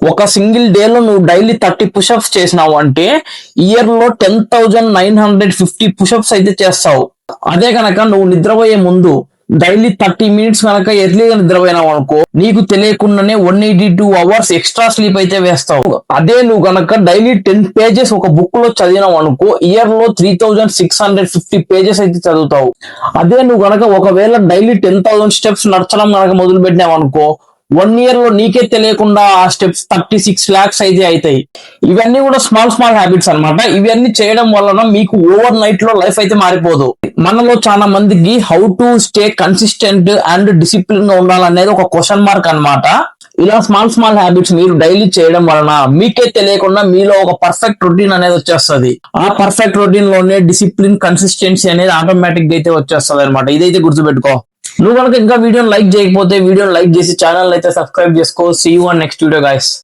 ఒక single day లో నువ్వు డైలీ 30 పుషప్స్ చేసినావు అంటే ఇయర్ లో 10,950 పుషప్స్ అయితే చేస్తావు. అదే కనుక నువ్వు నిద్రపోయే ముందు డైలీ 30 మినిట్స్ కనుక ఎర్లీగా నిద్రపోయినావు అనుకో, నీకు తెలియకుండానే 182 అవర్స్ ఎక్స్ట్రా స్లీప్ అయితే వేస్తావు. అదే నువ్వు కనుక డైలీ 10 పేజెస్ ఒక బుక్ లో చదివినావు అనుకో, ఇయర్ లో 3,650 పేజెస్ అయితే చదువుతావు. అదే నువ్వు కనుక ఒకవేళ డైలీ 10,000 స్టెప్స్ నడచడం కనుక మొదలు పెట్టినావు అనుకో, 1 ఇయర్ లో నీకే తెలియకుండా ఆ స్టెప్స్ 36 lakhs అయితే అవుతాయి. ఇవన్నీ కూడా స్మాల్ స్మాల్ హ్యాబిట్స్ అన్నమాట. ఇవన్నీ చేయడం వలన మీకు ఓవర్ నైట్ లో లైఫ్ అయితే మారిపోదు. మనలో చాలా మందికి how to stay consistent and discipline గా ఉండాలనేది ఒక క్వశ్చన్ మార్క్ అన్నమాట. ఇలా స్మాల్ స్మాల్ హ్యాబిట్స్ మీరు డైలీ చేయడం వలన మీకే తెలియకుండా మీలో ఒక పర్ఫెక్ట్ రొటీన్ అనేది వచ్చేస్తుంది. ఆ పర్ఫెక్ట్ రొటీన్ లోనే డిసిప్లిన్, కన్సిస్టెన్సీ అనేది ఆటోమేటిక్ గా అయితే వచ్చేస్తుంది అనమాట. ఇదైతే గుర్తుపెట్టుకో. నువ్వు కనుక ఇంకా వీడియోని లైక్ చేయకపోతే వీడియోని లైక్ చేసి ఛానల్ అయితే సబ్స్క్రైబ్ చేసుకో. See you on next video guys.